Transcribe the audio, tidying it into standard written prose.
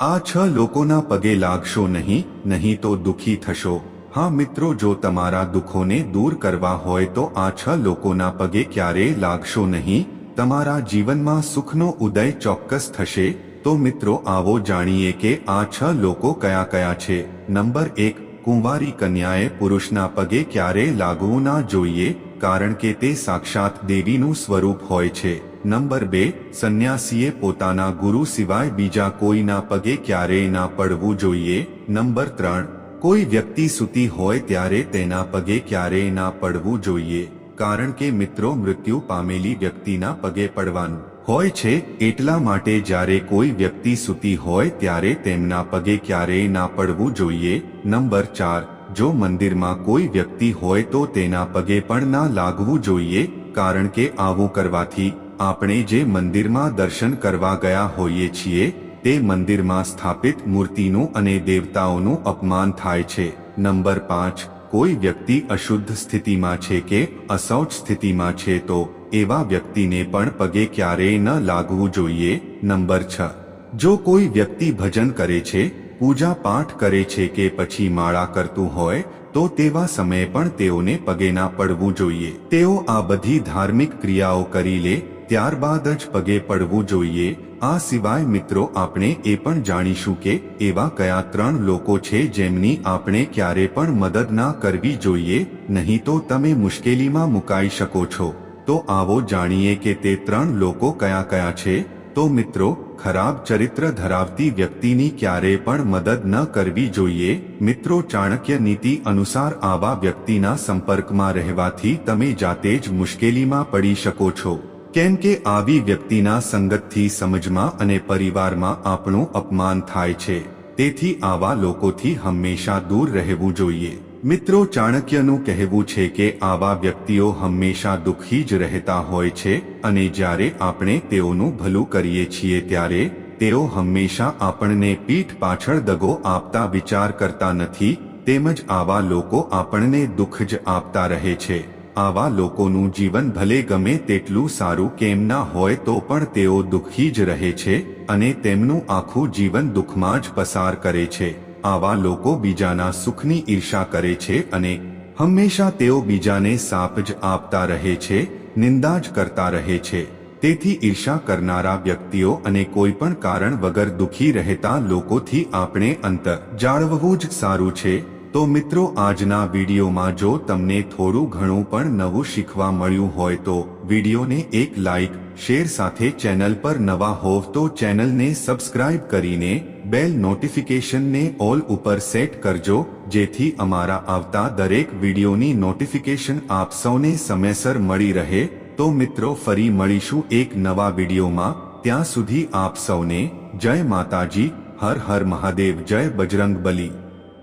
આ 6 લોકોના પગે લાગશો નહીં તો દુઃખી થશો। હા મિત્રો, જો તમારા દુઃખોને દૂર કરવા હોય તો આ 6 લોકોના પગે ક્યારેય લાગશો નહીં। તમારા જીવનમાં સુખનો ઉદય ચોક્કસ થશે। તો મિત્રો, આવો જાણીએ કે આ 6 લોકો કયા કયા છે। નંબર 1, કુંવારી કન્યાએ પુરુષના પગે ક્યારેય લાગવું ના જોઈએ, કારણ કે તે સાક્ષાત દેવીનું સ્વરૂપ હોય છે। નંબર 2, સંન્યાસીએ પોતાના ગુરુ સિવાય બીજા કોઈના પગે ક્યારેય ના પડવું જોઈએ। નંબર 3, કોઈ વ્યક્તિ સૂતી હોય ત્યારે તેના પગે ક્યારેય ના પડવું જોઈએ, કારણ કે મિત્રો, મૃત્યુ પામેલી વ્યક્તિના પગે પડવાનું હોય છે। એટલા માટે જ્યારે કોઈ વ્યક્તિ સૂતી હોય ત્યારે તેમના પગે ક્યારેય ના પડવું જોઈએ। નંબર 4, જો મંદિરમાં કોઈ વ્યક્તિ હોય તો તેના પગે પણ ના લાગવું જોઈએ, કારણ કે આવું કરવાથી આપણે જે મંદિરમાં દર્શન કરવા ગયા હોઈએ છીએ તે મંદિરમાં સ્થાપિત મૂર્તિનું અને દેવતાઓનું અપમાન થાય છે। નંબર 5, કોઈ વ્યક્તિ અશુદ્ધ સ્થિતિમાં છે કે અશૌચ સ્થિતિમાં છે તો એવા વ્યક્તિને પણ પગે ક્યારેય ન લાગવું જોઈએ। નંબર 6, જો કોઈ વ્યક્તિ ભજન કરે છે, પૂજા પાઠ કરે છે કે પછી માળા કરતું હોય તો તેવા સમયે પણ તેઓને પગે ના પડવું જોઈએ। તેઓ આ બધી ધાર્મિક ક્રિયાઓ કરી લે ત્યારબાદ જ પગે પડવું જોઈએ। આ સિવાય મિત્રો, આપણે એ પણ જાણીશું કે એવા કયા 3 લોકો છે જેમની આપણે ક્યારે પણ મદદ ના કરવી જોઈએ, નહીં તો તમે મુશ્કેલીમાં મુકાઈ શકો છો। તો આવો જાણીએ કે તે 3 લોકો કયા કયા છે। તો મિત્રો, ખરાબ ચરિત્ર ધરાવતી વ્યક્તિની ક્યારે પણ મદદ ન કરવી જોઈએ। મિત્રો, ચાણક્ય નીતિ અનુસાર આવા વ્યક્તિના સંપર્કમાં રહેવાથી તમે જાતે જ મુશ્કેલીમાં પડી શકો છો, કેમ કે આવી વ્યક્તિના સંગતથી સમજમાં અને પરિવારમાં આપણું અપમાન થાય છે। તેથી આવા લોકોથી હંમેશા દૂર રહેવું જોઈએ। મિત્રો, ચાણક્યનું કહેવું છે કે આવા વ્યક્તિઓ હંમેશા દુઃખી જ રહેતા હોય છે અને જ્યારે આપણે તેઓનું ભલું કરીએ છીએ ત્યારે તેઓ હંમેશા આપણને પીઠ પાછળ દગો આપતા વિચાર કરતા નથી, તેમજ આવા લોકો આપણને દુઃખ જ આપતા રહે છે। આવા લોકોનું જીવન ભલે ગમે તેટલું સારું કેમ ના હોય તો પણ તેઓ દુઃખી જ રહે છે અને તેમનું આખું જીવન દુઃખમાં જ પસાર કરે છે। આવા લોકો બીજાના સુખની ઈર્ષા કરે છે અને હંમેશા તેઓ બીજાને સાપ જ આપતા રહે છે, નિંદા જ કરતા રહે છે। તેથી ઈર્ષા કરનારા વ્યક્તિઓ અને કોઈ પણ કારણ વગર દુઃખી રહેતા લોકોથી આપણે અંતર જાળવવું જ સારું છે। તો મિત્રો, આજના વિડીયોમાં જો તમને થોડું ઘણું પણ નવું શીખવા મળ્યું હોય તો વિડીયોને એક લાઇક, શેર સાથે ચેનલ પર નવા હોવ તો ચેનલને સબસ્ક્રાઇબ કરીને બેલ નોટિફિકેશનને ઓલ ઉપર સેટ કરજો, જેથી અમારા આવતા દરેક વિડીયોની નોટિફિકેશન આપ સૌને સમયસર મળી રહે। તો મિત્રો, ફરી મળીશું એક નવા વિડીયોમાં। ત્યાં સુધી આપ સૌને જય માતાજી, હર હર મહાદેવ, જય બજરંગબલી।